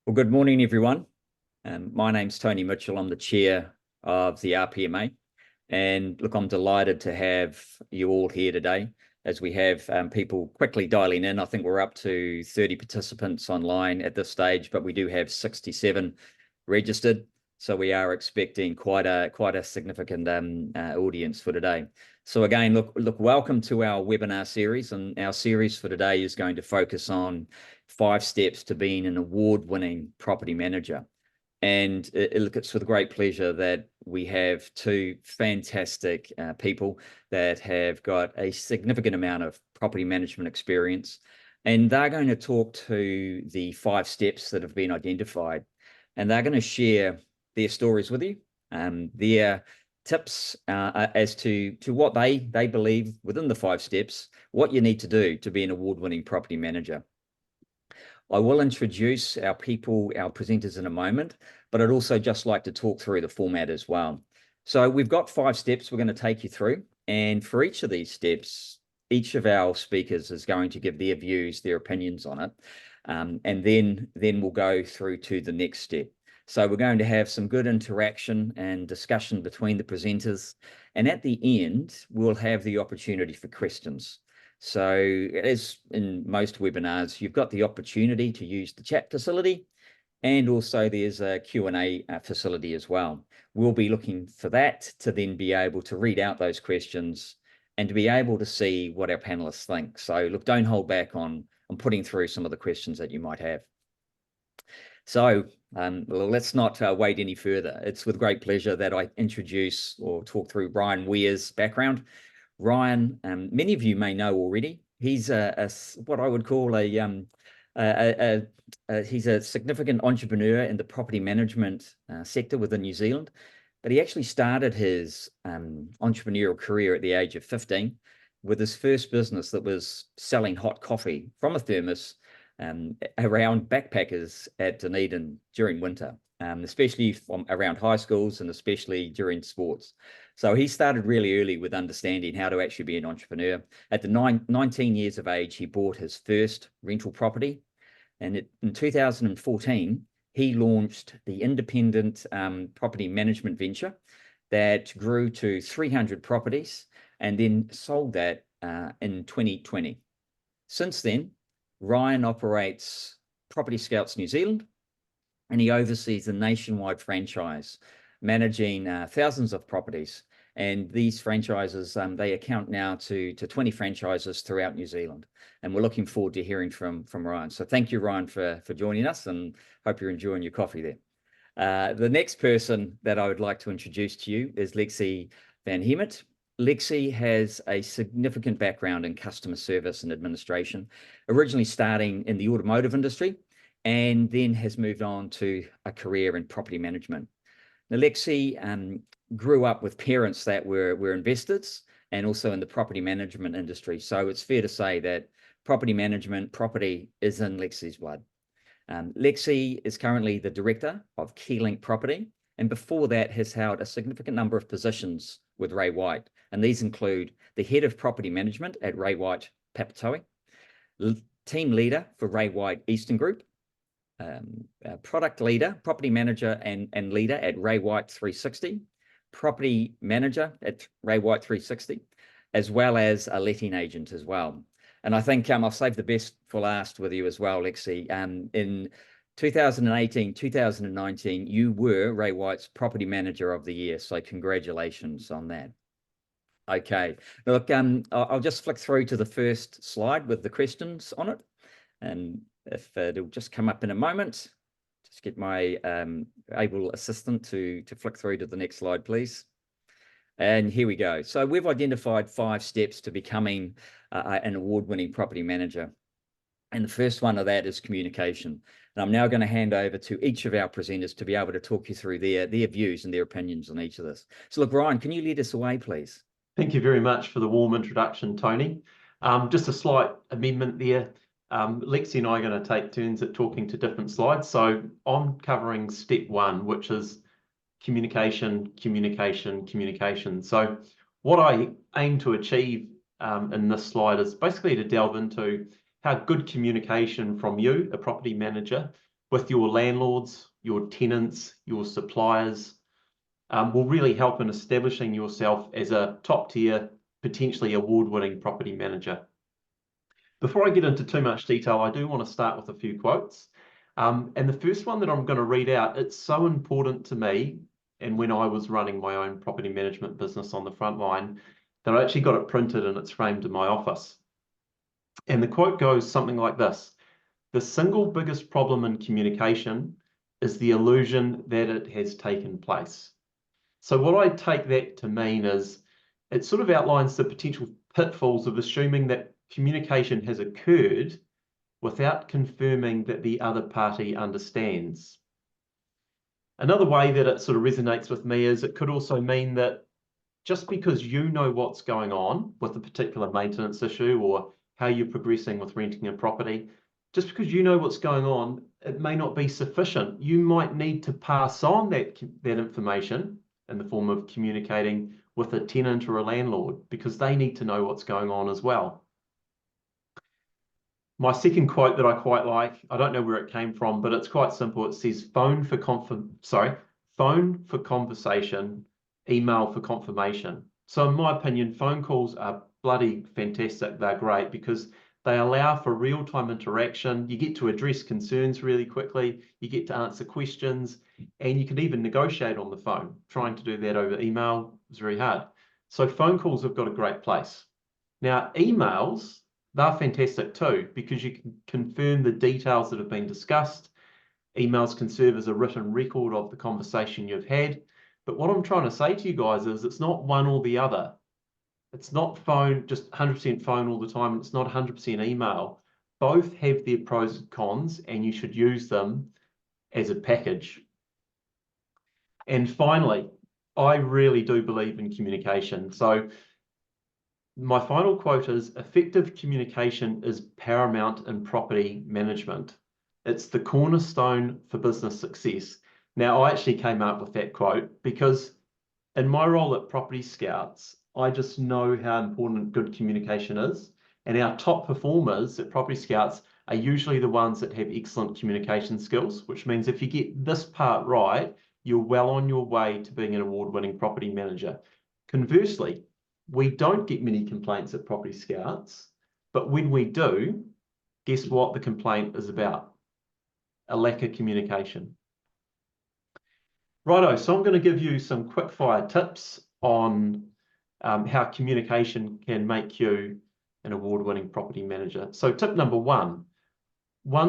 Well, good morning, everyone. My name's Tony Mitchell. I'm the chair of the RPMA. And look, I'm delighted to have you all here today as we have people quickly dialing in. I think we're up to 30 participants online at this stage, but we do have 67 registered. So we are expecting quite a significant audience for today. So again, look, welcome to our webinar series, and our series for today is going to focus on 5 steps to being an award-winning property manager. And look, it's with great pleasure that we have 2 fantastic people that have got a significant amount of property management experience, and they're going to talk to the 5 steps that have been identified, and they're going to share their stories with you, their tips as to what they believe within the 5 steps, what you need to do to be an award-winning property manager. I will introduce our people, our presenters in a moment, but I'd also just like to talk through the format as well. So we've got 5 steps we're going to take you through, and for each of these steps, each of our speakers is going to give their views, their opinions on it, and then we'll go through to the next step. So we're going to have some good interaction and discussion between the presenters, and at the end, we'll have the opportunity for questions. So as in most webinars, you've got the opportunity to use the chat facility, and also there's a Q&A facility as well. We'll be looking for that to then be able to read out those questions and to be able to see what our panelists think. So look, don't hold back on putting through some of the questions that you might have. So well, let's not wait any further. It's with great pleasure that I introduce or talk through Ryan Weir's background. Ryan, many of you may know already. He's what I would call he's a significant entrepreneur in the property management sector within New Zealand, but he actually started his entrepreneurial career at the age of 15 with his first business that was selling hot coffee from a thermos around backpackers at Dunedin during winter, especially from around high schools and especially during sports. So he started really early with understanding how to actually be an entrepreneur. At the 19 years of age, he bought his first rental property. And in 2014, he launched the independent property management venture that grew to 300 properties and then sold that in 2020. Since then, Ryan operates Property Scouts New Zealand, and he oversees a nationwide franchise managing thousands of properties. And these franchises, they account now to 20 franchises throughout New Zealand. And we're looking forward to hearing from Ryan. So thank you, Ryan, for joining us, and hope you're enjoying your coffee there. The next person that I would like to introduce to you is Lexi Van Hemert. Lexi has a significant background in customer service and administration, originally starting in the automotive industry, and then has moved on to a career in property management. Now, Lexi grew up with parents that were investors and also in the property management industry. So it's fair to say that property is in Lexi's blood. Lexi is currently the director of Keylink Property, and before that has held a significant number of positions with Ray White. And these include the head of property management at Ray White Papatoetoe, team leader for Ray White Eastern Group, product leader, property manager and leader at Ray White 360, property manager at Ray White 360, as well as a letting agent as well. And I think I'll save the best for last with you as well, Lexi. In 2018, 2019, you were Ray White's Property Manager of the Year. So congratulations on that. Okay, look, I'll just flick through to the first slide with the questions on it. And if it'll just come up in a moment, just get my able assistant to flick through to the next slide, please. And here we go. So we've identified 5 steps to becoming an award-winning property manager. And the first one of that is communication. And I'm now going to hand over to each of our presenters to be able to talk you through their views and their opinions on each of this. So look, Ryan, can you lead us away, please? Thank you very much for the warm introduction, Tony. Just a slight amendment there. Lexi and I are going to take turns at talking to different slides. So I'm covering step 1, which is communication, communication, communication. So what I aim to achieve in this slide is basically to delve into how good communication from you, a property manager, with your landlords, your tenants, your suppliers, will really help in establishing yourself as a top-tier, potentially award-winning property manager. Before I get into too much detail, I do want to start with a few quotes. And the first one that I'm going to read out, it's so important to me, and when I was running my own property management business on the front line, that I actually got it printed and it's framed in my office. And the quote goes something like this: "The single biggest problem in communication is the illusion that it has taken place." So what I take that to mean is it sort of outlines the potential pitfalls of assuming that communication has occurred without confirming that the other party understands. Another way that it sort of resonates with me is it could also mean that just because you know what's going on with a particular maintenance issue or how you're progressing with renting a property, just because you know what's going on, it may not be sufficient. You might need to pass on that information in the form of communicating with a tenant or a landlord, because they need to know what's going on as well. My second quote that I quite like, I don't know where it came from, but it's quite simple. It says phone for conversation, email for confirmation. So in my opinion, phone calls are bloody fantastic. They're great because they allow for real-time interaction. You get to address concerns really quickly. You get to answer questions, and you can even negotiate on the phone. Trying to do that over email is very hard. So phone calls have got a great place. Now, emails, they're fantastic too, because you can confirm the details that have been discussed. Emails can serve as a written record of the conversation you've had. But what I'm trying to say to you guys is it's not one or the other. It's not phone, just 100% phone all the time. It's not 100% email. Both have their pros and cons, and you should use them as a package. And finally, I really do believe in communication. So my final quote is, "Effective communication is paramount in property management. It's the cornerstone for business success." Now, I actually came up with that quote because in my role at Property Scouts, I just know how important good communication is. And our top performers at Property Scouts are usually the ones that have excellent communication skills, which means if you get this part right, you're well on your way to being an award-winning property manager. Conversely, we don't get many complaints at Property Scouts, but when we do, guess what the complaint is about? A lack of communication. Righto, so I'm going to give you some quick fire tips on how communication can make you an award-winning property manager. So tip number one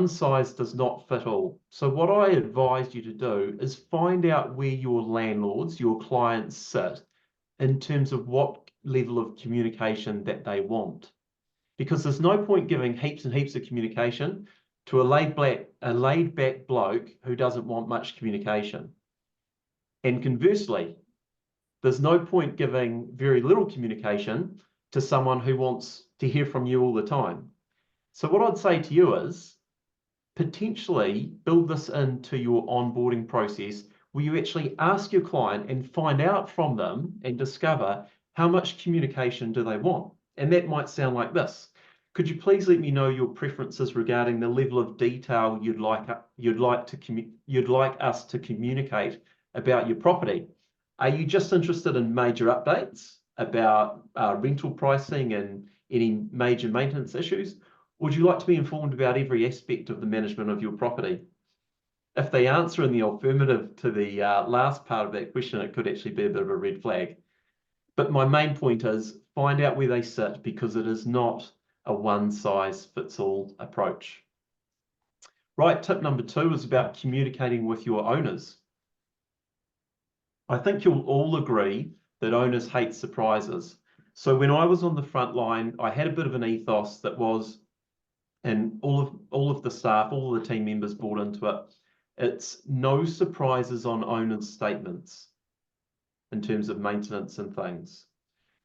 size does not fit all. So what I advise you to do is find out where your landlords, your clients sit in terms of what level of communication that they want. Because there's no point giving heaps and heaps of communication to a laid-back bloke who doesn't want much communication. And conversely, there's no point giving very little communication to someone who wants to hear from you all the time. So what I'd say to you is potentially build this into your onboarding process where you actually ask your client and find out from them and discover how much communication do they want. And that might sound like this: "Could you please let me know your preferences regarding the level of detail you'd like us to communicate about your property? Are you just interested in major updates about rental pricing and any major maintenance issues? Or would you like to be informed about every aspect of the management of your property?" If they answer in the affirmative to the last part of that question, it could actually be a bit of a red flag. But my main point is find out where they sit, because it is not a one-size-fits-all approach. Right, tip number 2 is about communicating with your owners. I think you'll all agree that owners hate surprises. So when I was on the front line, I had a bit of an ethos that was, and all of the staff, all of the team members bought into it, it's no surprises on owners' statements in terms of maintenance and things.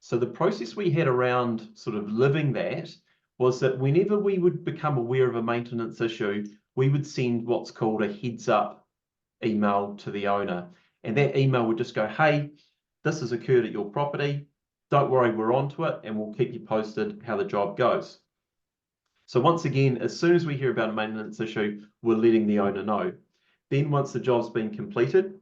So the process we had around sort of living that was that whenever we would become aware of a maintenance issue, we would send what's called a heads up email to the owner. And that email would just go, "Hey, this has occurred at your property. Don't worry, we're onto it, and we'll keep you posted how the job goes." So once again, as soon as we hear about a maintenance issue, we're letting the owner know. Then once the job's been completed,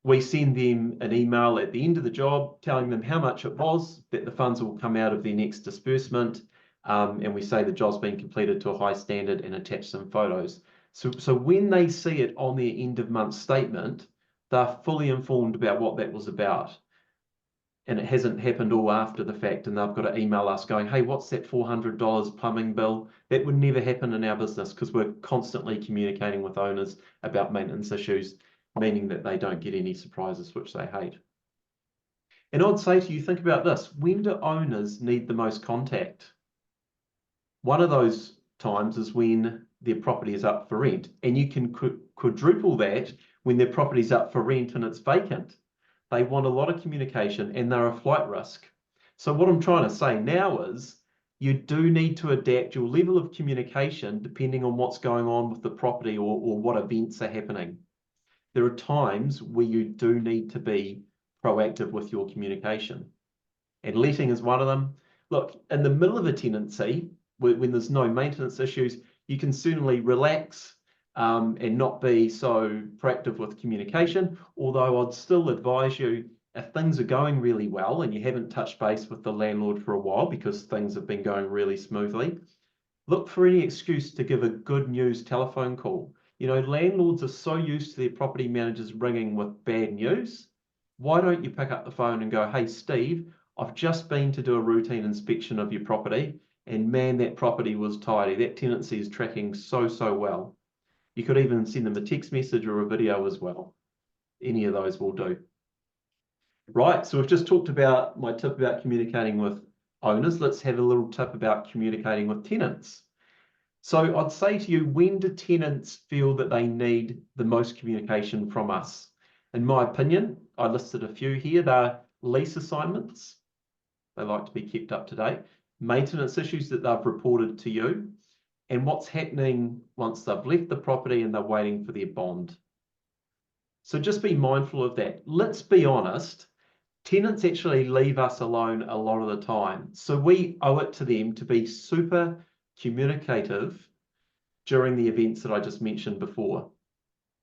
we send them an email at the end of the job telling them how much it was, that the funds will come out of their next disbursement, and we say the job's been completed to a high standard and attach some photos. So when they see it on their end of month statement, they're fully informed about what that was about. And it hasn't happened all after the fact, and they've got to email us going, hey, what's that $400 plumbing bill? That would never happen in our business because we're constantly communicating with owners about maintenance issues, meaning that they don't get any surprises, which they hate. And I'd say to you, think about this. When do owners need the most contact? One of those times is when their property is up for rent, and you can quadruple that when their property is up for rent and it's vacant. They want a lot of communication and they're a flight risk. So what I'm trying to say now is you do need to adapt your level of communication depending on what's going on with the property or what events are happening. There are times where you do need to be proactive with your communication. And letting is one of them. Look, in the middle of a tenancy, when there's no maintenance issues, you can certainly relax and not be so proactive with communication. Although I'd still advise you, if things are going really well and you haven't touched base with the landlord for a while because things have been going really smoothly, look for any excuse to give a good news telephone call. You know, landlords are so used to their property managers ringing with bad news. Why don't you pick up the phone and go, hey, Steve, I've just been to do a routine inspection of your property, and man, that property was tidy. That tenancy is tracking so well. You could even send them a text message or a video as well. Any of those will do. Right, so we've just talked about my tip about communicating with owners. Let's have a little tip about communicating with tenants. So I'd say to you, when do tenants feel that they need the most communication from us? In my opinion, I listed a few here. They're lease assignments. They like to be kept up to date. Maintenance issues that they've reported to you, and what's happening once they've left the property and they're waiting for their bond. So just be mindful of that. Let's be honest, tenants actually leave us alone a lot of the time. So we owe it to them to be super communicative during the events that I just mentioned before.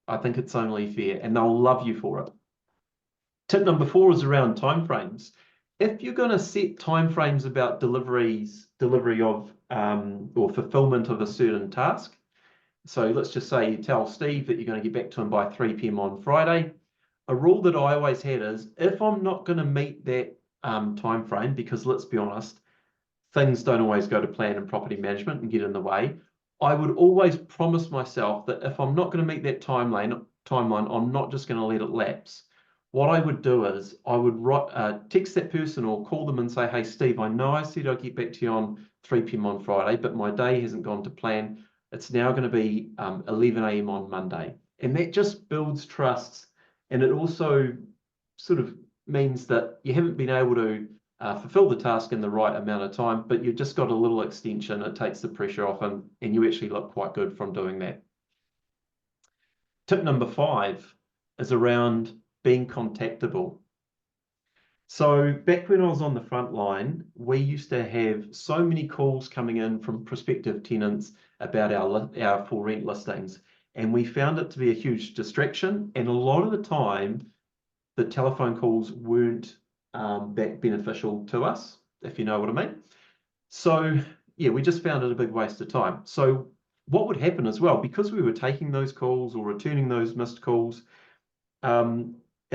I think it's only fair, and they'll love you for it. Tip number 4 is around timeframes. If you're going to set timeframes about delivery of or fulfillment of a certain task, so let's just say you tell Steve that you're going to get back to him by 3 p.m. on Friday. A rule that I always had is if I'm not going to meet that time frame, because let's be honest, things don't always go to plan in property management and get in the way, I would always promise myself that if I'm not going to meet that timeline, I'm not just going to let it lapse. What I would do is I would text that person or call them and say, hey, Steve, I know I said I'll get back to you on 3 p.m. on Friday, but my day hasn't gone to plan. It's now going to be 11 a.m. on Monday. And that just builds trust. And it also sort of means that you haven't been able to fulfill the task in the right amount of time, but you've just got a little extension. It takes the pressure off, and you actually look quite good from doing that. Tip number 5 is around being contactable. So back when I was on the front line, we used to have so many calls coming in from prospective tenants about our for rent listings, and we found it to be a huge distraction. And a lot of the time, the telephone calls weren't that beneficial to us, if you know what I mean. So yeah, we just found it a big waste of time. So what would happen as well, because we were taking those calls or returning those missed calls,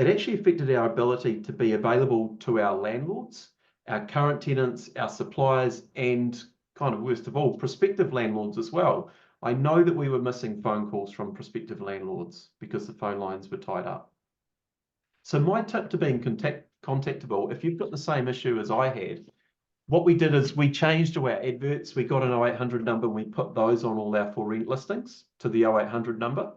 it actually affected our ability to be available to our landlords, our current tenants, our suppliers, and kind of worst of all, prospective landlords as well. I know that we were missing phone calls from prospective landlords because the phone lines were tied up. So my tip to being contactable, if you've got the same issue as I had, what we did is we changed to our adverts. We got an 0800 number and we put those on all our for rent listings to the 0800 number.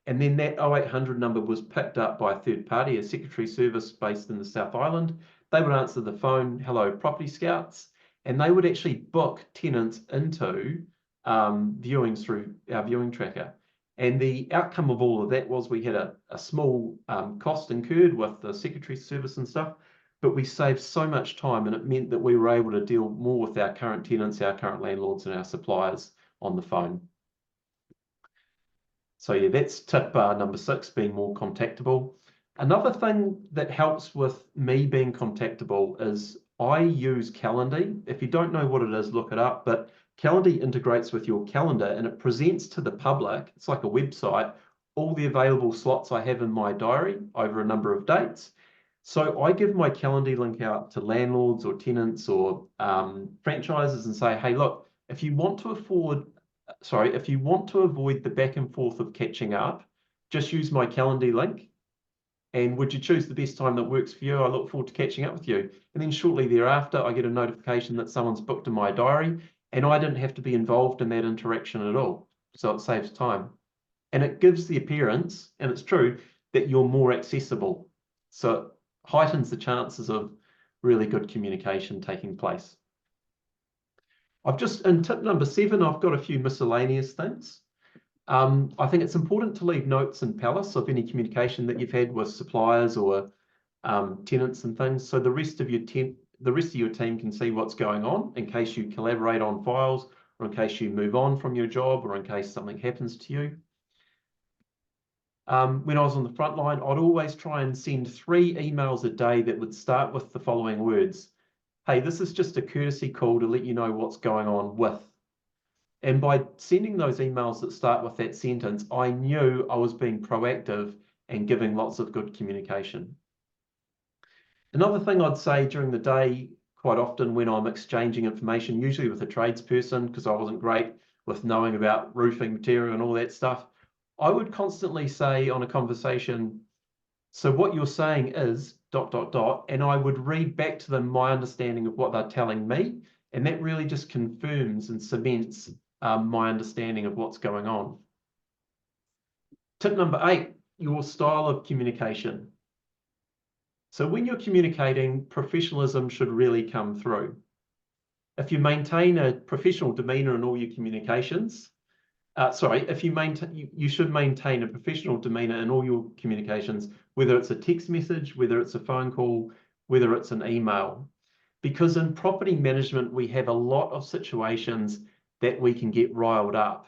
And then that 0800 number was picked up by a third party, a secretary service based in the South Island. They would answer the phone, hello, Property Scouts, and they would actually book tenants into viewings through our viewing tracker. And the outcome of all of that was we had a small cost incurred with the secretary service and stuff, but we saved so much time, and it meant that we were able to deal more with our current tenants, our current landlords, and our suppliers on the phone. So yeah, that's tip number 6, being more contactable. Another thing that helps with me being contactable is I use Calendly. If you don't know what it is, look it up, but Calendly integrates with your calendar and it presents to the public, it's like a website, all the available slots I have in my diary over a number of dates. So I give my Calendly link out to landlords or tenants or franchises and say, hey, look, if you want to avoid the back and forth of catching up, just use my Calendly link. And would you choose the best time that works for you? I look forward to catching up with you. And then shortly thereafter, I get a notification that someone's booked in my diary, and I didn't have to be involved in that interaction at all. So it saves time. And it gives the appearance, and it's true, that you're more accessible. So it heightens the chances of really good communication taking place. In tip number 7, I've got a few miscellaneous things. I think it's important to leave notes in Palace of any communication that you've had with suppliers or tenants and things, so the rest of your team can see what's going on in case you collaborate on files, or in case you move on from your job, or in case something happens to you. When I was on the front line, I'd always try and send 3 emails a day that would start with the following words. Hey, this is just a courtesy call to let you know what's going on with. And by sending those emails that start with that sentence, I knew I was being proactive and giving lots of good communication. Another thing I'd say during the day, quite often when I'm exchanging information, usually with a tradesperson, because I wasn't great with knowing about roofing material and all that stuff, I would constantly say on a conversation, so what you're saying is ... and I would read back to them my understanding of what they're telling me, and that really just confirms and cements my understanding of what's going on. Tip number 8, your style of communication. So when you're communicating, professionalism should really come through. If you maintain a professional demeanor in all your communications, you should maintain a professional demeanor in all your communications, whether it's a text message, whether it's a phone call, whether it's an email. Because in property management, we have a lot of situations that we can get riled up.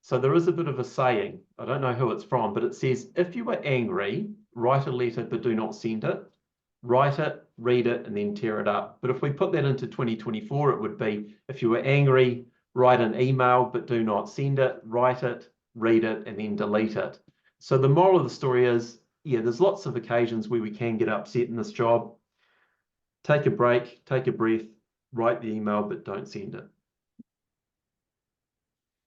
So there is a bit of a saying, I don't know who it's from, but it says, if you are angry, write a letter, but do not send it. Write it, read it, and then tear it up. But if we put that into 2024, it would be, if you were angry, write an email, but do not send it. Write it, read it, and then delete it. So the moral of the story is, yeah, there's lots of occasions where we can get upset in this job. Take a break, take a breath, write the email, but don't send it.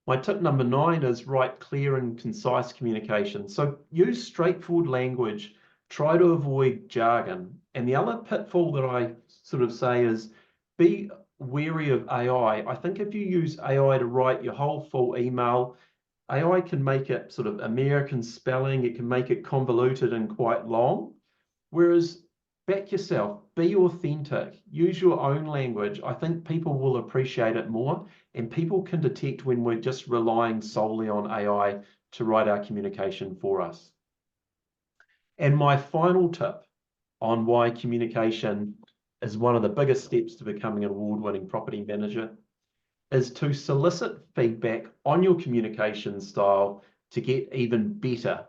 My tip number 9 is write clear and concise communication. So use straightforward language. Try to avoid jargon. And the other pitfall that I sort of say is be wary of AI. I think if you use AI to write your whole full email, AI can make it sort of American spelling. It can make it convoluted and quite long. Whereas back yourself, be authentic, use your own language. I think people will appreciate it more, and people can detect when we're just relying solely on AI to write our communication for us. And my final tip on why communication is one of the biggest steps to becoming an award-winning property manager is to solicit feedback on your communication style to get even better.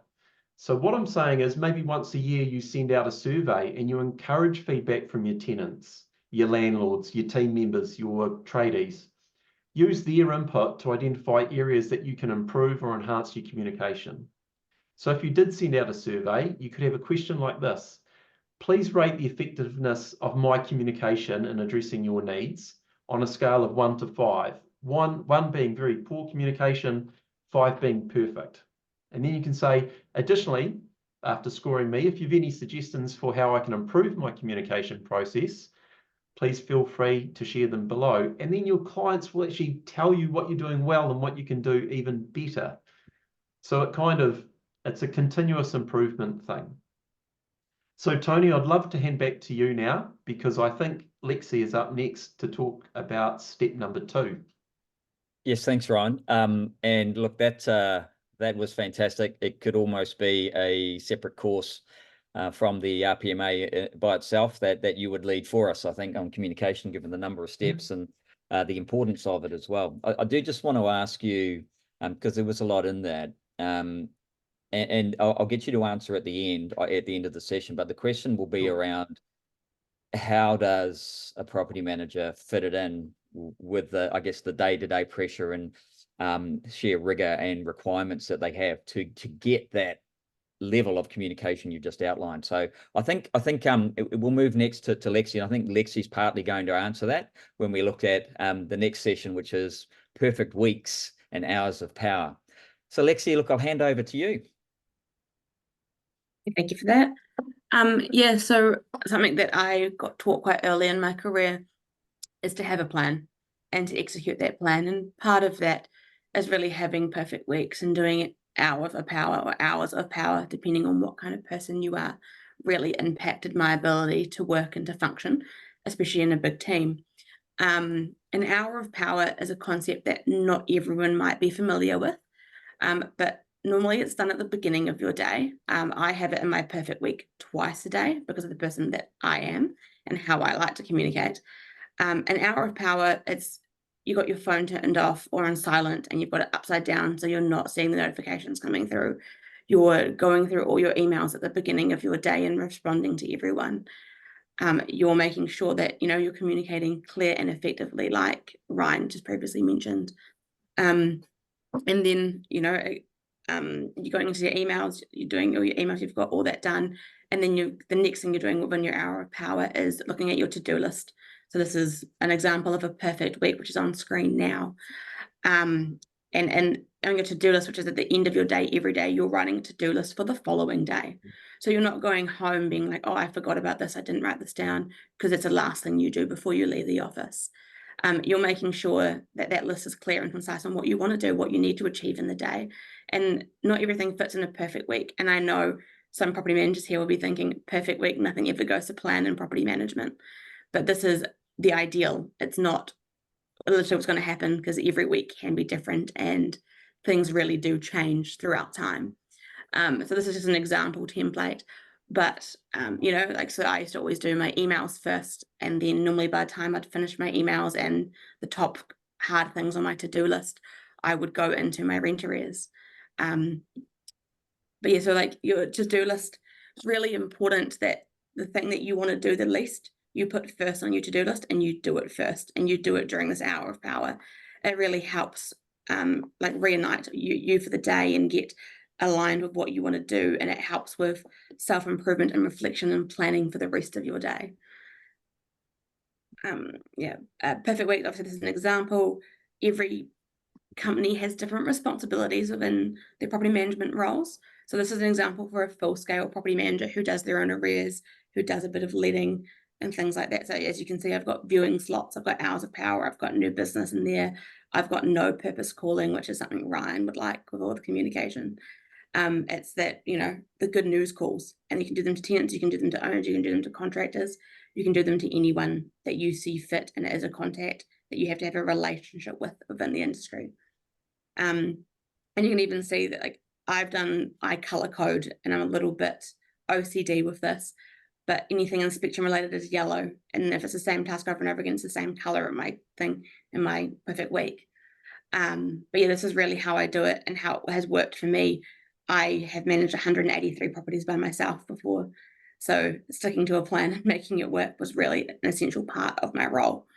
So what I'm saying is maybe once a year you send out a survey and you encourage feedback from your tenants, your landlords, your team members, your tradies. Use their input to identify areas that you can improve or enhance your communication. So if you did send out a survey, you could have a question like this. Please rate the effectiveness of my communication in addressing your needs on a scale of 1 to 5. 1 being very poor communication, 5 being perfect. And then you can say, additionally, after scoring me, if you have any suggestions for how I can improve my communication process, please feel free to share them below. And then your clients will actually tell you what you're doing well and what you can do even better. So it's a continuous improvement thing. So Tony, I'd love to hand back to you now, because I think Lexi is up next to talk about step number 2. Yes, thanks, Ryan. And look, that was fantastic. It could almost be a separate course from the RPMA by itself that you would lead for us, I think, on communication, given the number of steps and the importance of it as well. I do just want to ask you, because there was a lot in that, and I'll get you to answer at the end of the session, but the question will be around how does a property manager fit it in with the, I guess, the day-to-day pressure and sheer rigor and requirements that they have to get that level of communication you just outlined. So I think we'll move next to Lexi, and I think Lexi's partly going to answer that when we look at the next session, which is perfect weeks and hours of power. So Lexi, look, I'll hand over to you. Thank you for that. Yeah, so something that I got taught quite early in my career is to have a plan and to execute that plan. And part of that is really having perfect weeks and doing it hours of power, depending on what kind of person you are, really impacted my ability to work and to function, especially in a big team. An hour of power is a concept that not everyone might be familiar with, but normally it's done at the beginning of your day. I have it in my perfect week twice a day because of the person that I am and how I like to communicate. An hour of power, it's you got your phone turned off or on silent and you've got it upside down so you're not seeing the notifications coming through. You're going through all your emails at the beginning of your day and responding to everyone. You're making sure that you're communicating clear and effectively, like Ryan just previously mentioned. And then you're going into your emails, you're doing all your emails, you've got all that done, and then the next thing you're doing within your hour of power is looking at your to-do list. So this is an example of a perfect week, which is on screen now. And on your to-do list, which is at the end of your day, every day, you're writing a to-do list for the following day. So you're not going home being like, oh, I forgot about this, I didn't write this down, because it's the last thing you do before you leave the office. You're making sure that list is clear and concise on what you want to do, what you need to achieve in the day. And not everything fits in a perfect week. And I know some property managers here will be thinking, perfect week, nothing ever goes to plan in property management. But this is the ideal. It's not literally what's going to happen, because every week can be different and things really do change throughout time. So this is just an example template. But, so I used to always do my emails first, and then normally by the time I'd finish my emails and the top hard things on my to-do list, I would go into my rent arrears. But yeah, so like your to-do list, it's really important that the thing that you want to do the least, you put first on your to-do list and you do it first, and you do it during this hour of power. It really helps like reignite you for the day and get aligned with what you want to do, and it helps with self-improvement and reflection and planning for the rest of your day. Perfect week, obviously this is an example. Every company has different responsibilities within their property management roles. So this is an example for a full-scale property manager who does their own arrears, who does a bit of letting and things like that. So as you can see, I've got viewing slots, I've got hours of power, I've got new business in there, I've got no purpose calling, which is something Ryan would like with all the communication. It's that, the good news calls, and you can do them to tenants, you can do them to owners, you can do them to contractors, you can do them to anyone that you see fit and as a contact that you have to have a relationship with within the industry. And you can even see that, like, I color code, and I'm a little bit OCD with this, but anything inspection related is yellow. And if it's the same task over and over again, it's the same color in my thing in my perfect week. But yeah, this is really how I do it and how it has worked for me. I have managed 183 properties by myself before. So sticking to a plan and making it work was really an essential part of my role.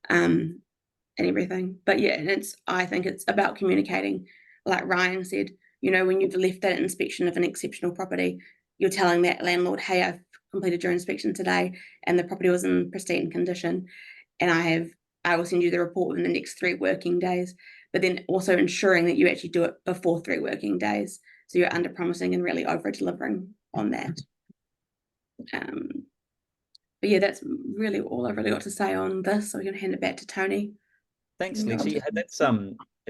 And everything. But yeah, and I think it's about communicating. Like Ryan said, when you've left that inspection of an exceptional property, you're telling that landlord, hey, I've completed your inspection today and the property was in pristine condition, and I will send you the report within the next 3 working days. But then also ensuring that you actually do it before 3 working days, so you're under promising and really over delivering on that. But yeah, that's really all I've really got to say on this, so we can hand it back to Tony. Thanks, Lexi. That's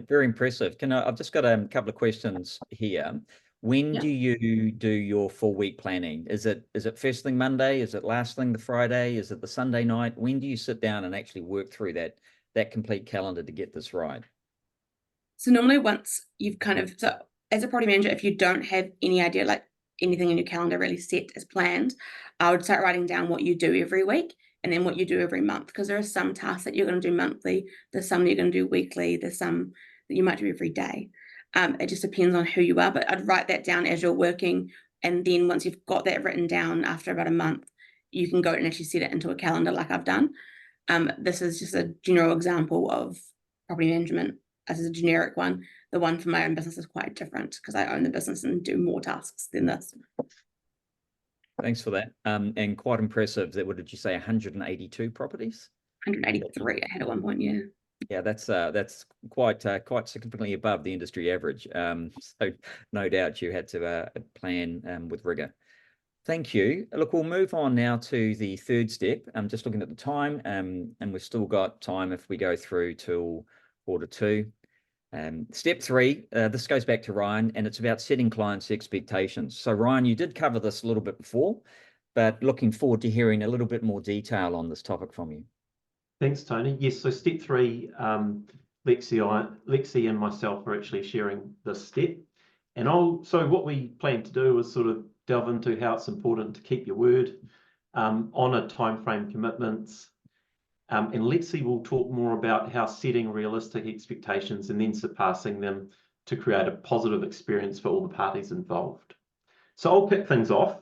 very impressive. I've just got a couple of questions here. When do you do your full week planning? Is it first thing Monday? Is it last thing the Friday? Is it the Sunday night? When do you sit down and actually work through that complete calendar to get this right? So normally once you've so as a property manager, if you don't have any idea, like anything in your calendar really set as planned, I would start writing down what you do every week and then what you do every month, because there are some tasks that you're going to do monthly, there's some that you're going to do weekly, there's some that you might do every day. It just depends on who you are, but I'd write that down as you're working, and then once you've got that written down after about a month, you can go and actually set it into a calendar like I've done. This is just a general example of property management. This is a generic one. The one for my own business is quite different because I own the business and do more tasks than this. Thanks for that. And quite impressive. That, what did you say, 182 properties? 183 I had at one point, yeah. Yeah, that's quite significantly above the industry average. So no doubt you had to plan with rigor. Thank you. Look, we'll move on now to the third step. I'm just looking at the time, and we've still got time if we go through till 1:45. Step 3, this goes back to Ryan, and it's about setting clients' expectations. So Ryan, you did cover this a little bit before, but looking forward to hearing a little bit more detail on this topic from you. Thanks, Tony. Yes, so step 3, Lexi and myself are actually sharing this step. And so what we plan to do is sort of delve into how it's important to keep your word, honour timeframe commitments, and Lexi will talk more about how setting realistic expectations and then surpassing them to create a positive experience for all the parties involved. So I'll kick things off.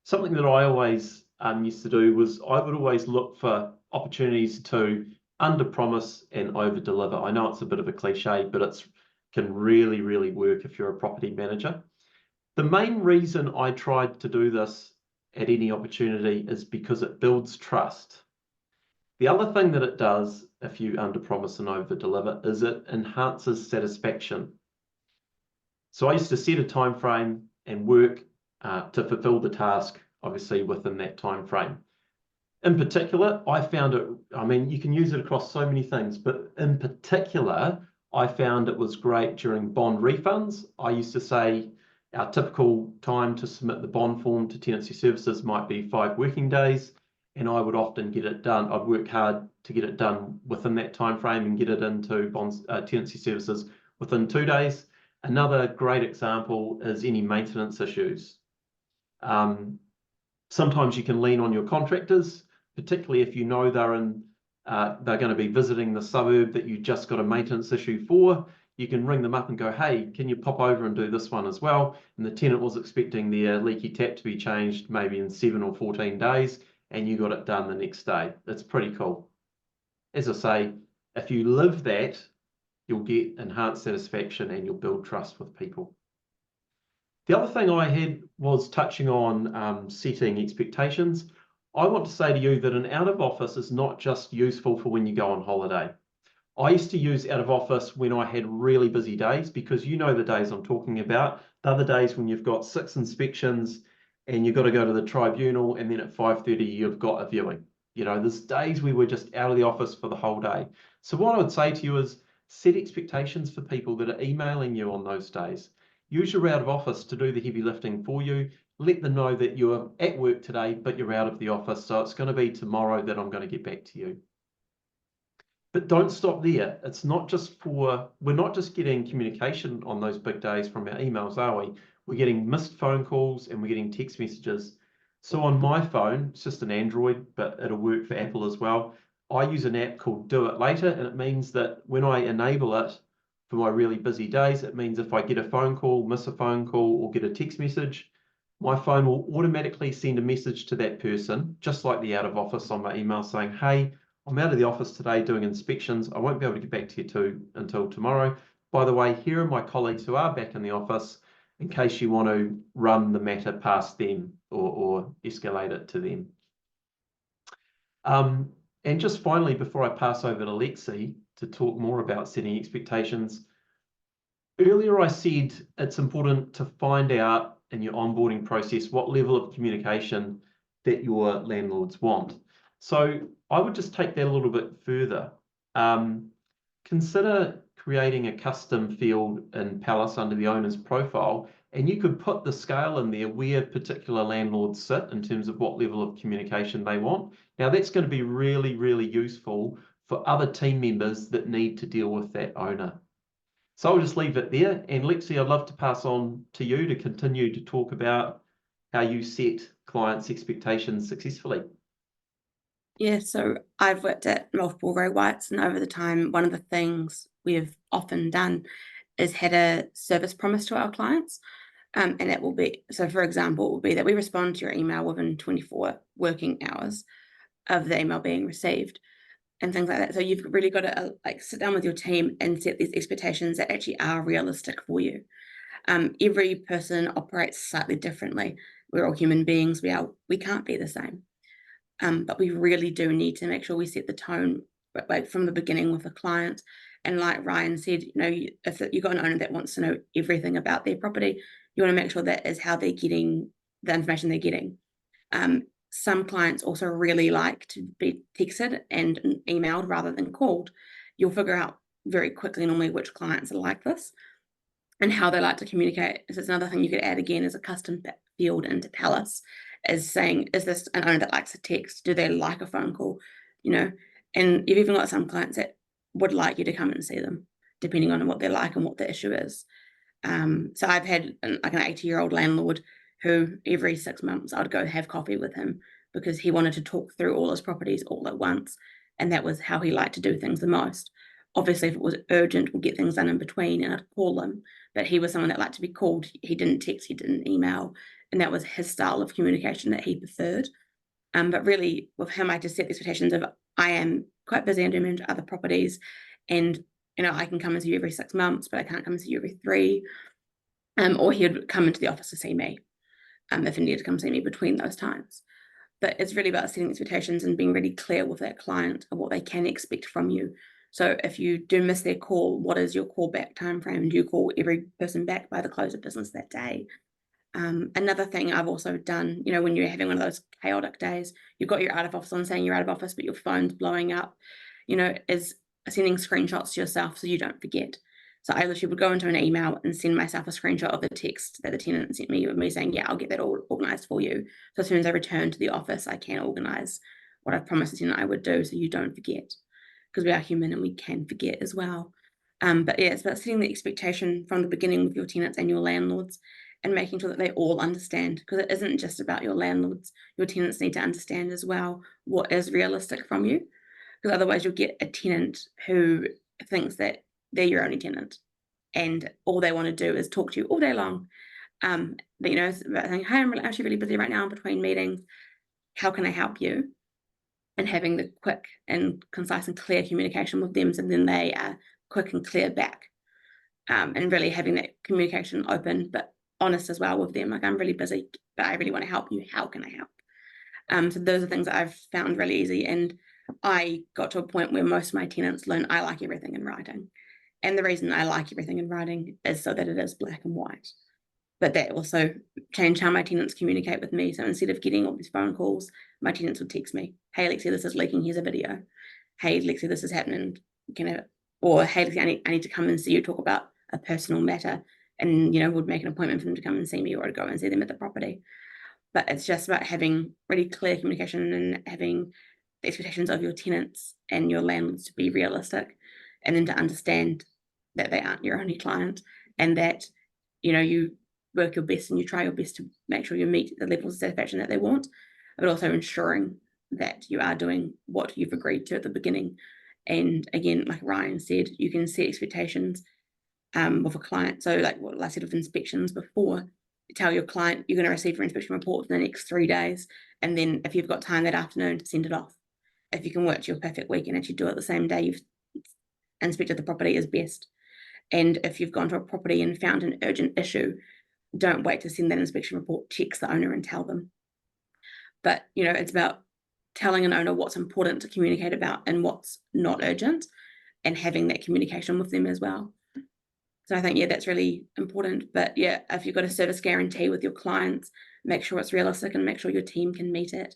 Something that I always used to do was I would always look for opportunities to under-promise and over-deliver. I know it's a bit of a cliche, but it can really, really work if you're a property manager. The main reason I tried to do this at any opportunity is because it builds trust. The other thing that it does, if you under-promise and over-deliver, is it enhances satisfaction. So I used to set a time frame and work to fulfill the task, obviously within that time frame. In particular, I found it, I mean, you can use it across so many things, but in particular, I found it was great during bond refunds. I used to say our typical time to submit the bond form to Tenancy Services might be 5 working days, and I would often get it done. I'd work hard to get it done within that time frame and get it into Tenancy Services within 2 days. Another great example is any maintenance issues. Sometimes you can lean on your contractors, particularly if you know they're going to be visiting the suburb that you just got a maintenance issue for. You can ring them up and go, hey, can you pop over and do this one as well? And the tenant was expecting their leaky tap to be changed maybe in 7 or 14 days, and you got it done the next day. It's pretty cool. As I say, if you live that, you'll get enhanced satisfaction and you'll build trust with people. The other thing I had was touching on setting expectations. I want to say to you that an out of office is not just useful for when you go on holiday. I used to use out of office when I had really busy days, because you know the days I'm talking about. The other days when you've got 6 inspections and you've got to go to the tribunal, and then at 5:30 you've got a viewing. You know, there's days we were just out of the office for the whole day. So what I would say to you is set expectations for people that are emailing you on those days. Use your out of office to do the heavy lifting for you. Let them know that you're at work today, but you're out of the office. So it's going to be tomorrow that I'm going to get back to you. But don't stop there. It's not just we're not just getting communication on those big days from our emails, are we? We're getting missed phone calls and we're getting text messages. So on my phone, it's just an Android, but it'll work for Apple as well. I use an app called Do It Later, and it means that when I enable it for my really busy days, it means if I get a phone call, miss a phone call, or get a text message, my phone will automatically send a message to that person, just like the out of office on my email, saying, hey, I'm out of the office today doing inspections. I won't be able to get back to you until tomorrow. By the way, here are my colleagues who are back in the office in case you want to run the matter past them or escalate it to them. And just finally, before I pass over to Lexi to talk more about setting expectations, earlier I said it's important to find out in your onboarding process what level of communication that your landlords want. So I would just take that a little bit further. Consider creating a custom field in Palace under the owner's profile, and you could put the scale in there where particular landlords sit in terms of what level of communication they want. Now that's going to be really, really useful for other team members that need to deal with that owner. So I'll just leave it there. And Lexi, I'd love to pass on to you to continue to talk about how you set clients' expectations successfully. Yeah, so I've worked at multiple Ray Whites, and over the time, one of the things we've often done is had a service promise to our clients. And that will be, so for example, it will be that we respond to your email within 24 working hours of the email being received and things like that. So you've really got to like sit down with your team and set these expectations that actually are realistic for you. Every person operates slightly differently. We're all human beings. We can't be the same. But we really do need to make sure we set the tone like from the beginning with the client. And like Ryan said, if you've got an owner that wants to know everything about their property, you want to make sure that is how they're getting the information they're getting. Some clients also really like to be texted and emailed rather than called. You'll figure out very quickly normally which clients are like this and how they like to communicate. This is another thing you could add again as a custom field into Palace, is saying, is this an owner that likes a text? Do they like a phone call? And you've even got some clients that would like you to come and see them, depending on what they like and what the issue is. So I've had like an 80-year-old landlord who every 6 months I'd go have coffee with him because he wanted to talk through all his properties all at once. And that was how he liked to do things the most. Obviously, if it was urgent, we'll get things done in between and I'd call him. But he was someone that liked to be called. He didn't text, he didn't email. And that was his style of communication that he preferred. But really, with him, I just set the expectations of I am quite busy and doing other properties. And, I can come and see you every 6 months, but I can't come and see you every 3. Or he'd come into the office to see me if he needed to come see me between those times. But it's really about setting expectations and being really clear with that client of what they can expect from you. So if you do miss their call, what is your call back time frame? Do you call every person back by the close of business that day? Another thing I've also done, when you're having one of those chaotic days, you've got your out of office on saying you're out of office, but your phone's blowing up, is sending screenshots to yourself so you don't forget. So I literally would go into an email and send myself a screenshot of the text that the tenant sent me with me saying, yeah, I'll get that all organized for you. So as soon as I return to the office, I can organize what I've promised the tenant I would do so you don't forget, because we are human and we can forget as well. But yeah, it's about setting the expectation from the beginning with your tenants and your landlords and making sure that they all understand, because it isn't just about your landlords. Your tenants need to understand as well what is realistic from you, because otherwise you'll get a tenant who thinks that they're your only tenant and all they want to do is talk to you all day long. But it's about saying, hey, I'm actually really busy right now in between meetings. How can I help you? And having the quick and concise and clear communication with them, so then they are quick and clear back. And really having that communication open but honest as well with them. Like, I'm really busy, but I really want to help you. How can I help? So those are things that I've found really easy. And I got to a point where most of my tenants learn I like everything in writing. And the reason I like everything in writing is so that it is black and white. But that also changed how my tenants communicate with me. So instead of getting all these phone calls, my tenants would text me, hey, Lexi, this is leaking. Here's a video. Hey, Lexi, this is happening. Or hey, Lexi, I need to come and see you, talk about a personal matter. And, would make an appointment for them to come and see me, or to go and see them at the property. But it's just about having really clear communication and having the expectations of your tenants and your landlords to be realistic, and then to understand that they aren't your only client, and that, you work your best and you try your best to make sure you meet the levels of satisfaction that they want, but also ensuring that you are doing what you've agreed to at the beginning. And again, like Ryan said, you can set expectations with a client. So like what I said with inspections before, tell your client you're going to receive your inspection report for the next 3 days. And then if you've got time that afternoon, to send it off. If you can work to your perfect week and actually do it the same day you've inspected the property is best. And if you've gone to a property and found an urgent issue, don't wait to send that inspection report, text the owner and tell them. But, it's about telling an owner what's important to communicate about and what's not urgent, and having that communication with them as well. So I think, yeah, that's really important. But yeah, if you've got a service guarantee with your clients, make sure it's realistic and make sure your team can meet it,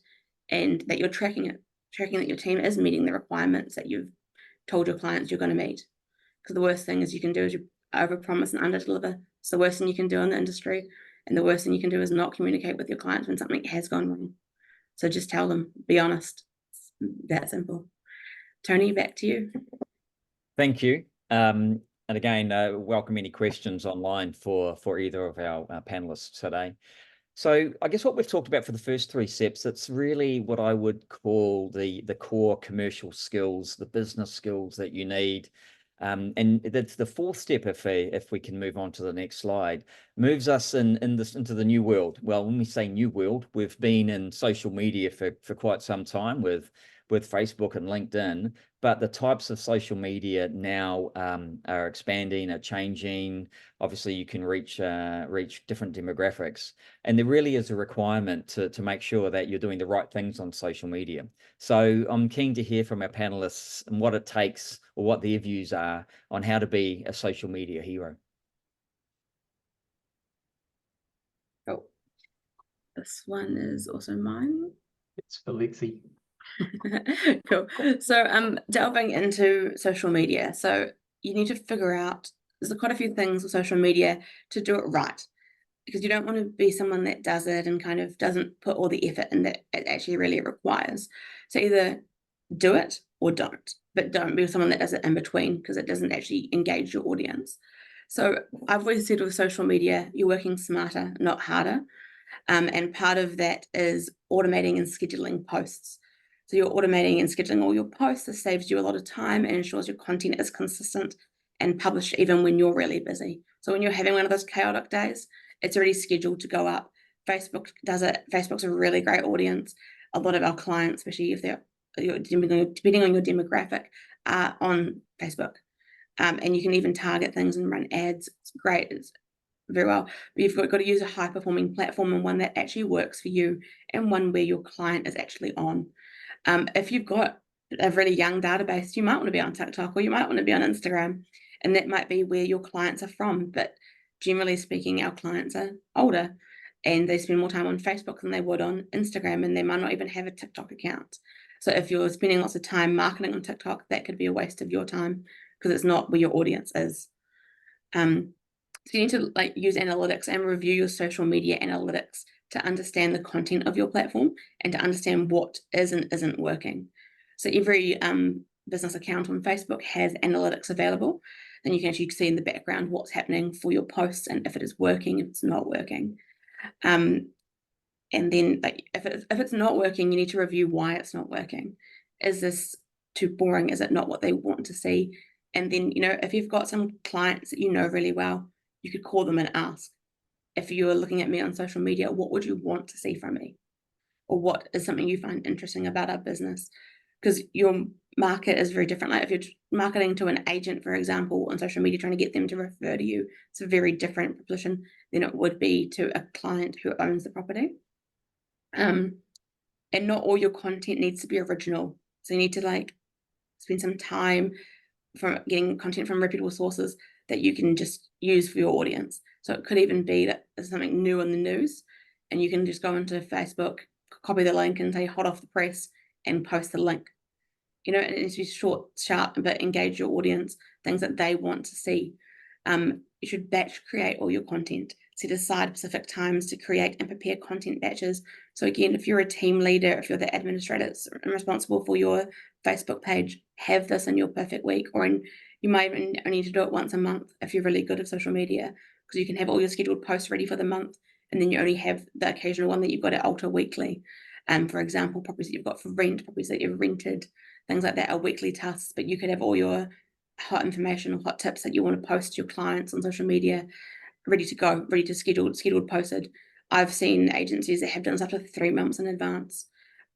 and that you're tracking that your team is meeting the requirements that you've told your clients you're going to meet. Because the worst thing is you can do is you overpromise and underdeliver. It's the worst thing you can do in the industry. And the worst thing you can do is not communicate with your clients when something has gone wrong. So just tell them, be honest. It's that simple. Tony, back to you. Thank you. And again, welcome any questions online for either of our panelists today. So I guess what we've talked about for the first 3 steps, it's really what I would call the core commercial skills, the business skills that you need. And that's the 4th step, if we can move on to the next slide, moves us into the new world. Well, when we say new world, we've been in social media for quite some time with Facebook and LinkedIn, but the types of social media now are expanding, are changing. Obviously, you can reach different demographics, and there really is a requirement to make sure that you're doing the right things on social media. So I'm keen to hear from our panelists and what it takes, or what their views are on how to be a social media hero. Oh, this one is also mine. It's for Lexi. Cool. So delving into social media. So you need to figure out, there's quite a few things with social media to do it right, because you don't want to be someone that does it and kind of doesn't put all the effort in that it actually really requires. So either do it or don't, but don't be someone that does it in between, because it doesn't actually engage your audience. So I've always said with social media, you're working smarter, not harder. And part of that is automating and scheduling posts. So you're automating and scheduling all your posts. This saves you a lot of time and ensures your content is consistent and published even when you're really busy. So when you're having one of those chaotic days, it's already scheduled to go up. Facebook does it. Facebook's a really great audience. A lot of our clients, especially if they're depending on your demographic, are on Facebook. And you can even target things and run ads. It's great. It's very well, but you've got to use a high performing platform, and one that actually works for you, and one where your client is actually on. If you've got a really young database, you might want to be on TikTok, or you might want to be on Instagram, and that might be where your clients are from. But generally speaking, our clients are older and they spend more time on Facebook than they would on Instagram, and they might not even have a TikTok account. So if you're spending lots of time marketing on TikTok, that could be a waste of your time, because it's not where your audience is. So you need to use analytics and review your social media analytics to understand the content of your platform and to understand what is and isn't working. So every business account on Facebook has analytics available. Then you can actually see in the background what's happening for your posts and if it is working, if it's not working. And then if it's not working, you need to review why it's not working. Is this too boring? Is it not what they want to see? And then, if you've got some clients that you know really well, you could call them and ask, if you were looking at me on social media, what would you want to see from me? Or what is something you find interesting about our business? Because your market is very different. Like if you're marketing to an agent, for example, on social media, trying to get them to refer to you, it's a very different proposition than it would be to a client who owns the property. And not all your content needs to be original. So you need to spend some time from getting content from reputable sources that you can just use for your audience. So it could even be that there's something new in the news, and you can just go into Facebook, copy the link and say hot off the press and post the link. And it needs to be short, sharp, but engage your audience, things that they want to see. You should batch create all your content. Set aside specific times to create and prepare content batches. So again, if you're a team leader, if you're the administrator responsible for your Facebook page, have this in your perfect week, or you might even only need to do it once a month if you're really good at social media, because you can have all your scheduled posts ready for the month, and then you only have the occasional one that you've got to alter weekly. For example, properties that you've got for rent, properties that you've rented, things like that are weekly tasks, but you could have all your hot information or hot tips that you want to post to your clients on social media ready to go, ready to scheduled, posted. I've seen agencies that have done this up to 3 months in advance.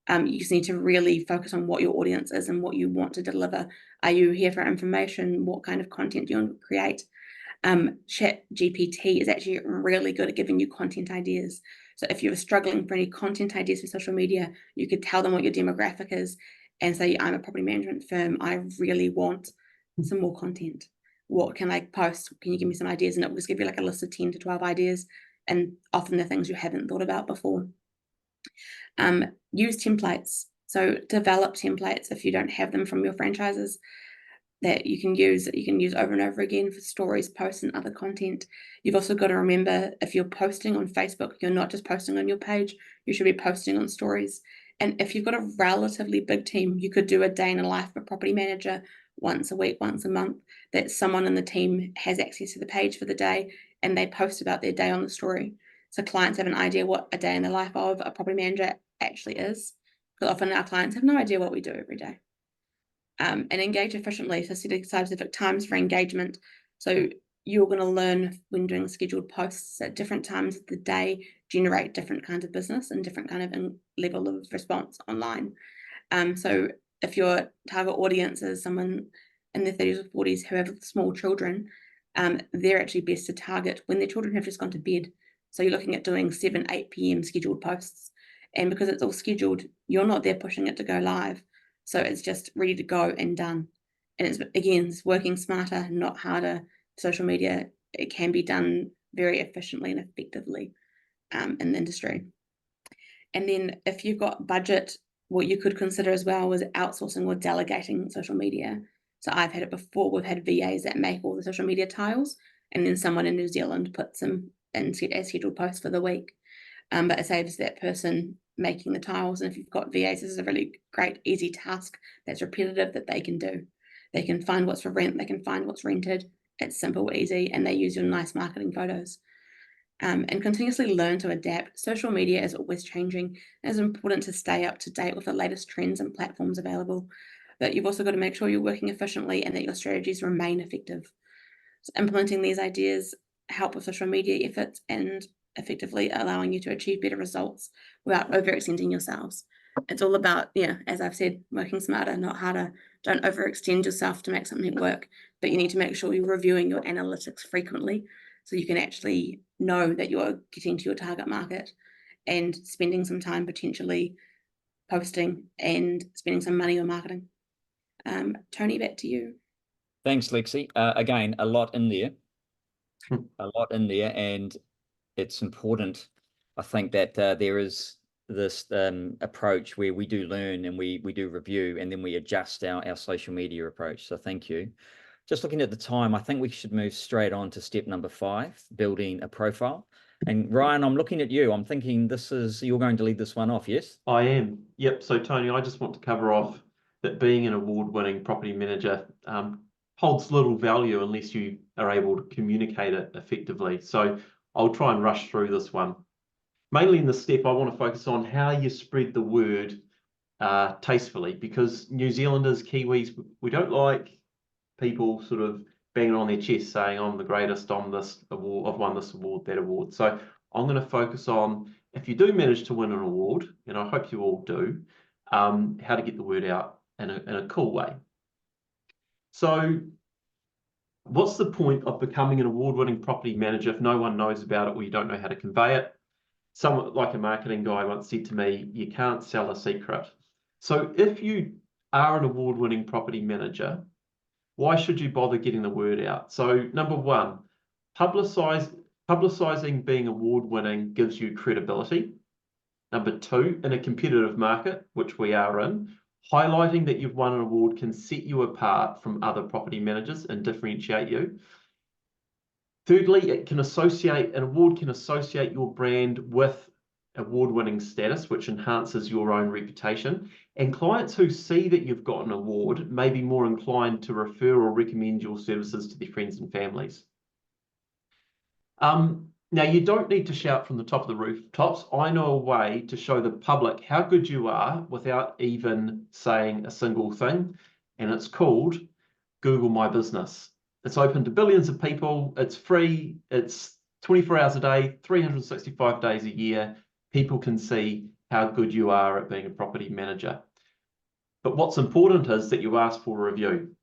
You just need to really focus on what your audience is and what you want to deliver. Are you here for information? What kind of content do you want to create? ChatGPT is actually really good at giving you content ideas. So if you're struggling for any content ideas for social media, you could tell them what your demographic is and say, I'm a property management firm. I really want some more content. What can I post? Can you give me some ideas? And it will just give you a list of 10 to 12 ideas, and often the things you haven't thought about before. Use templates. So develop templates if you don't have them from your franchises that you can use over and over again for stories, posts, and other content. You've also got to remember, if you're posting on Facebook, you're not just posting on your page, you should be posting on stories. And if you've got a relatively big team, you could do a day in the life of a property manager once a week, once a month, that someone in the team has access to the page for the day and they post about their day on the story. So clients have an idea what a day in the life of a property manager actually is. Because often our clients have no idea what we do every day. And engage efficiently. So setting specific times for engagement. So you're going to learn when doing scheduled posts at different times of the day, generate different kinds of business and different kind of level of response online. So if your target audience is someone in their 30s or 40s who have small children, they're actually best to target when their children have just gone to bed. So you're looking at doing 7, 8 p.m. scheduled posts. And because it's all scheduled, you're not there pushing it to go live. So it's just ready to go and done. And it's working smarter, not harder. Social media, it can be done very efficiently and effectively in the industry. And then if you've got budget, what you could consider as well is outsourcing or delegating social media. So I've had it before. We've had VAs that make all the social media tiles, and then someone in New Zealand puts them in as scheduled posts for the week. But it saves that person making the tiles. And if you've got VAs, this is a really great, easy task that's repetitive that they can do. They can find what's for rent, they can find what's rented. It's simple, easy, and they use your nice marketing photos. And continuously learn to adapt. Social media is always changing. It's important to stay up to date with the latest trends and platforms available. But you've also got to make sure you're working efficiently and that your strategies remain effective. So implementing these ideas help with social media efforts and effectively allowing you to achieve better results without overextending yourselves. It's all about, as I've said, working smarter, not harder. Don't overextend yourself to make something work, but you need to make sure you're reviewing your analytics frequently so you can actually know that you're getting to your target market and spending some time potentially posting and spending some money on marketing. Tony, back to you. Thanks, Lexi. Again, a lot in there. And it's important, I think, that there is this approach where we do learn and we do review and then we adjust our social media approach. So thank you. Just looking at the time, I think we should move straight on to step number 5, building a profile. And Ryan, I'm looking at you. I'm thinking you're going to lead this one off, yes? I am. Yep. So Tony, I just want to cover off that being an award-winning property manager holds little value unless you are able to communicate it effectively. So I'll try and rush through this one. Mainly in this step, I want to focus on how you spread the word tastefully, because New Zealanders, Kiwis, we don't like people sort of banging on their chest saying, I'm the greatest, I'm this award, I've won this award, that award. So I'm going to focus on, if you do manage to win an award, and I hope you all do, how to get the word out in a cool way. So what's the point of becoming an award-winning property manager if no one knows about it or you don't know how to convey it? Someone like a marketing guy once said to me, you can't sell a secret. So if you are an award-winning property manager, why should you bother getting the word out? So number 1, publicizing being award-winning gives you credibility. Number 2, in a competitive market, which we are in, highlighting that you've won an award can set you apart from other property managers and differentiate you. Thirdly, an award can associate your brand with award-winning status, which enhances your own reputation. And clients who see that you've got an award may be more inclined to refer or recommend your services to their friends and families. Now, you don't need to shout from the top of the rooftops. I know a way to show the public how good you are without even saying a single thing, and it's called Google My Business. It's open to billions of people. It's free. It's 24 hours a day, 365 days a year. People can see how good you are at being a property manager. But what's important is that you ask for a review.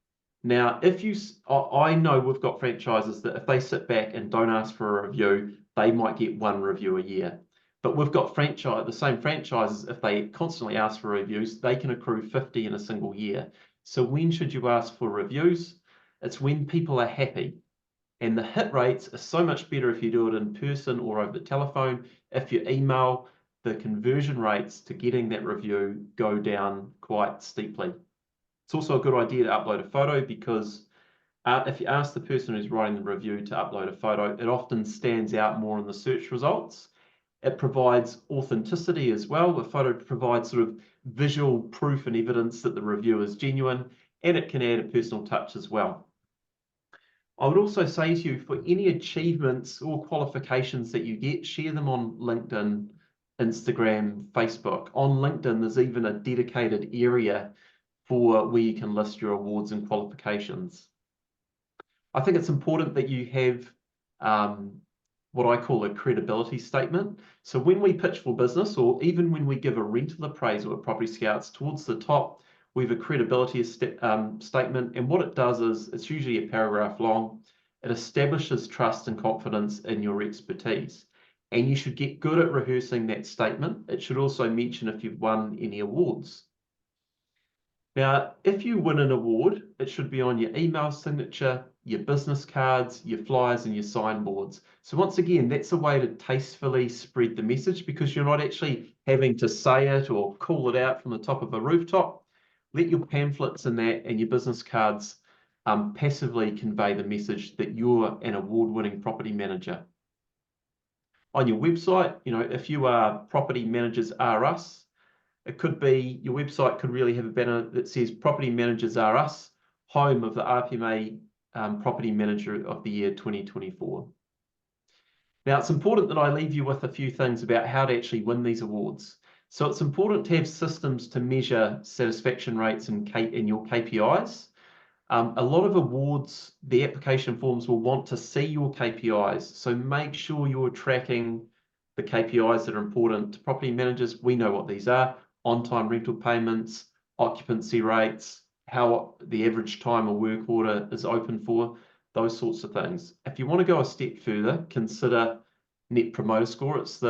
Now, I know we've got franchises that if they sit back and don't ask for a review, they might get 1 review a year. But we've got the same franchises, if they constantly ask for reviews, they can accrue 50 in a single year. So when should you ask for reviews? It's when people are happy. And the hit rates are so much better if you do it in person or over the telephone. If you email, the conversion rates to getting that review go down quite steeply. It's also a good idea to upload a photo, because if you ask the person who's writing the review to upload a photo, it often stands out more in the search results. It provides authenticity as well. A photo provides sort of visual proof and evidence that the review is genuine, and it can add a personal touch as well. I would also say to you, for any achievements or qualifications that you get, share them on LinkedIn, Instagram, Facebook. On LinkedIn, there's even a dedicated area for where you can list your awards and qualifications. I think it's important that you have what I call a credibility statement. So when we pitch for business, or even when we give a rental appraisal at Property Scouts, towards the top, we have a credibility statement. And what it does is, it's usually a paragraph long. It establishes trust and confidence in your expertise. And you should get good at rehearsing that statement. It should also mention if you've won any awards. Now, if you win an award, it should be on your email signature, your business cards, your flyers, and your signboards. So once again, that's a way to tastefully spread the message, because you're not actually having to say it or call it out from the top of a rooftop. Let your pamphlets and that and your business cards passively convey the message that you're an award-winning property manager. On your website, if you are Property Managers Are Us, it could be, your website could really have a banner that says Property Managers Are Us, home of the RPMA Property Manager of the Year 2024. Now, it's important that I leave you with a few things about how to actually win these awards. So it's important to have systems to measure satisfaction rates in your KPIs. A lot of awards, the application forms will want to see your KPIs. So make sure you're tracking the KPIs that are important to property managers. We know what these are: on-time rental payments, occupancy rates, how the average time a work order is open for, those sorts of things. If you want to go a step further, consider Net Promoter Score. It's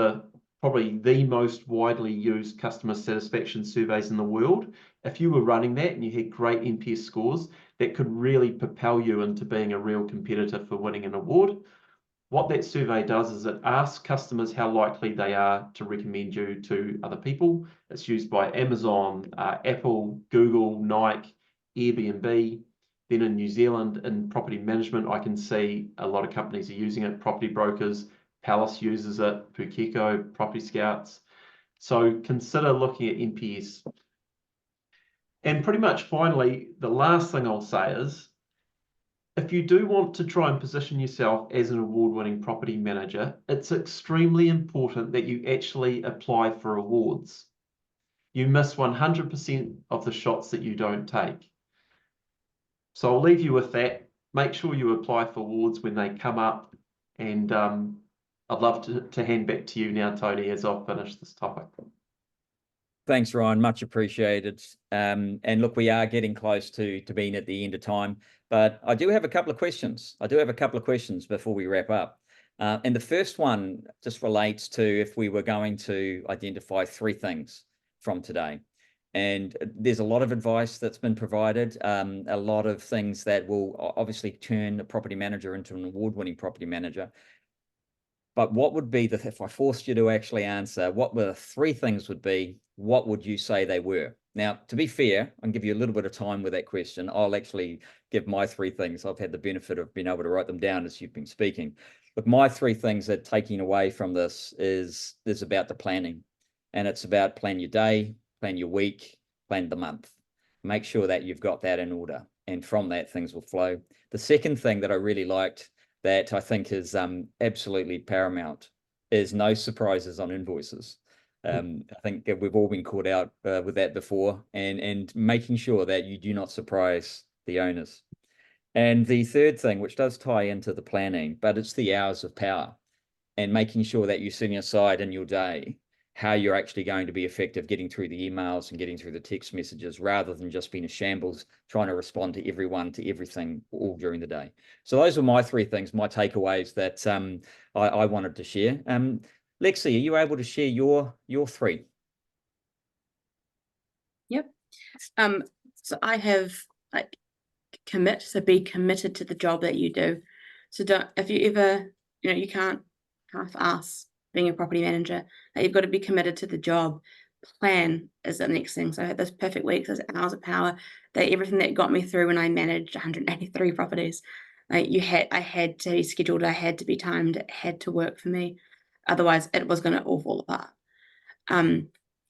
probably the most widely used customer satisfaction surveys in the world. If you were running that and you had great NPS scores, that could really propel you into being a real competitor for winning an award. What that survey does is it asks customers how likely they are to recommend you to other people. It's used by Amazon, Apple, Google, Nike, Airbnb. Then in New Zealand, in property management, I can see a lot of companies are using it. Property Brokers, Palace uses it, Pukeko, Property Scouts. So consider looking at NPS. And pretty much finally, the last thing I'll say is, if you do want to try and position yourself as an award-winning property manager, it's extremely important that you actually apply for awards. You miss 100% of the shots that you don't take. So I'll leave you with that. Make sure you apply for awards when they come up. And I'd love to hand back to you now, Tony, as I've finished this topic. Thanks, Ryan. Much appreciated. And look, we are getting close to being at the end of time, but I do have a couple of questions. Before we wrap up. And the first one just relates to if we were going to identify 3 things from today. And there's a lot of advice that's been provided, a lot of things that will obviously turn a property manager into an award-winning property manager. But what would be if I forced you to actually answer, what were the 3 things would be, what would you say they were? Now, to be fair, I'll give you a little bit of time with that question. I'll actually give my 3 things. I've had the benefit of being able to write them down as you've been speaking. But my 3 things that taking away from this is about the planning. And it's about plan your day, plan your week, plan the month. Make sure that you've got that in order. And from that, things will flow. The second thing that I really liked that I think is absolutely paramount is no surprises on invoices. I think we've all been caught out with that before, and making sure that you do not surprise the owners. And the third thing, which does tie into the planning, but it's the hours of power, and making sure that you set aside in your day how you're actually going to be effective getting through the emails and getting through the text messages, rather than just being a shambles trying to respond to everyone, to everything all during the day. So those were my 3 things, my takeaways that I wanted to share. Lexi, are you able to share your 3? Yep. So I have be committed to the job that you do. So if you ever, you can't half-ass being a property manager. You've got to be committed to the job. Plan is the next thing. So I had those perfect weeks, those hours of power, everything that got me through when I managed 183 properties. I had to be scheduled, I had to be timed, it had to work for me. Otherwise, it was going to all fall apart. And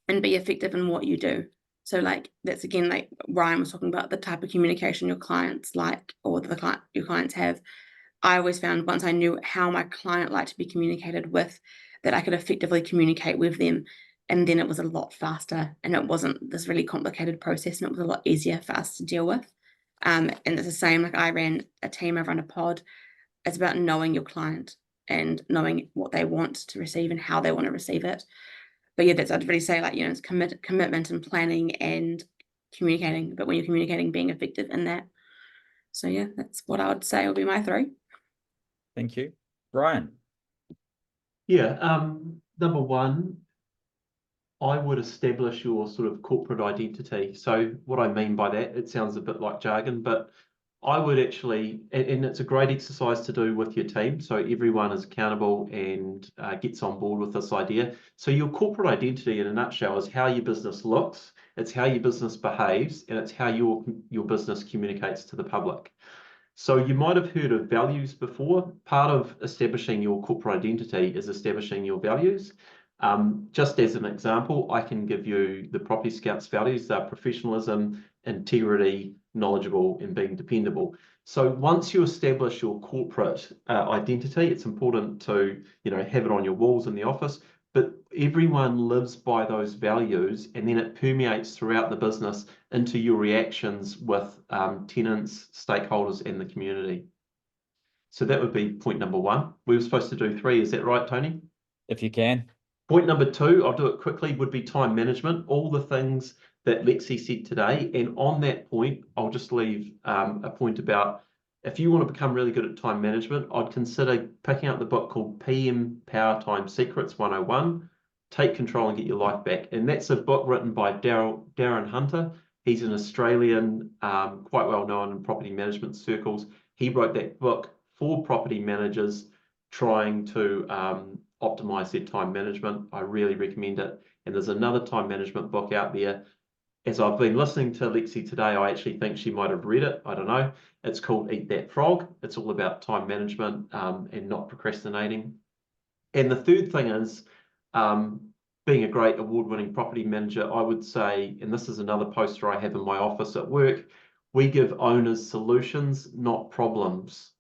be effective in what you do. So like that's again, like Ryan was talking about, the type of communication your clients like, or your clients have. I always found once I knew how my client liked to be communicated with, that I could effectively communicate with them. And then it was a lot faster, and it wasn't this really complicated process, and it was a lot easier for us to deal with. And it's the same, like I ran a team, I run a pod. It's about knowing your client and knowing what they want to receive and how they want to receive it. But yeah, I'd really say, like, it's commitment and planning and communicating, but when you're communicating, being effective in that. So yeah, that's what I would say will be my 3. Thank you. Ryan. Yeah, number 1, I would establish your sort of corporate identity. So what I mean by that, it sounds a bit like jargon, but I would actually, and it's a great exercise to do with your team, so everyone is accountable and gets on board with this idea. So your corporate identity, in a nutshell, is how your business looks, it's how your business behaves, and it's how your business communicates to the public. So you might have heard of values before. Part of establishing your corporate identity is establishing your values. Just as an example, I can give you the Property Scouts values. They're professionalism, integrity, knowledgeable, and being dependable. So once you establish your corporate identity, it's important to have it on your walls in the office, but everyone lives by those values, and then it permeates throughout the business into your reactions with tenants, stakeholders, and the community. So that would be point number 1. We were supposed to do 3, is that right, Tony? If you can. Point number 2, I'll do it quickly, would be time management. All the things that Lexi said today. And on that point, I'll just leave a point about, if you want to become really good at time management, I'd consider picking up the book called PM Power Time Secrets 101, Take Control and Get Your Life Back. And that's a book written by Darren Hunter. He's an Australian, quite well known in property management circles. He wrote that book for property managers trying to optimize their time management. I really recommend it. And there's another time management book out there. As I've been listening to Lexi today, I actually think she might have read it. I don't know. It's called Eat That Frog. It's all about time management and not procrastinating. And the third thing is, being a great award-winning property manager, I would say, and this is another poster I have in my office at work, we give owners solutions, not problems.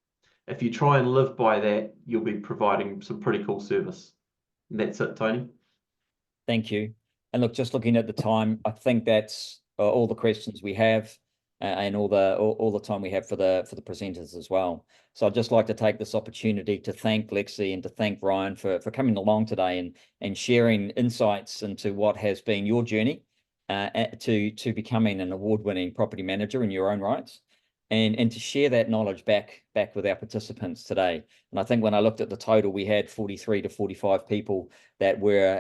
If you try and live by that, you'll be providing some pretty cool service. And that's it, Tony. Thank you. And look, just looking at the time, I think that's all the questions we have and all the time we have for the presenters as well. So I'd just like to take this opportunity to thank Lexi and to thank Ryan for coming along today and sharing insights into what has been your journey to becoming an award-winning property manager in your own rights. And to share that knowledge back with our participants today. And I think when I looked at the total, we had 43 to 45 people that were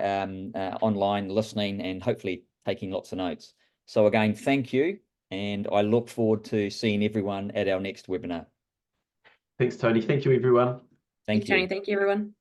online listening and hopefully taking lots of notes. So again, thank you. And I look forward to seeing everyone at our next webinar. Thanks, Tony. Thank you, everyone. Thank you. Tony. Thank you, everyone.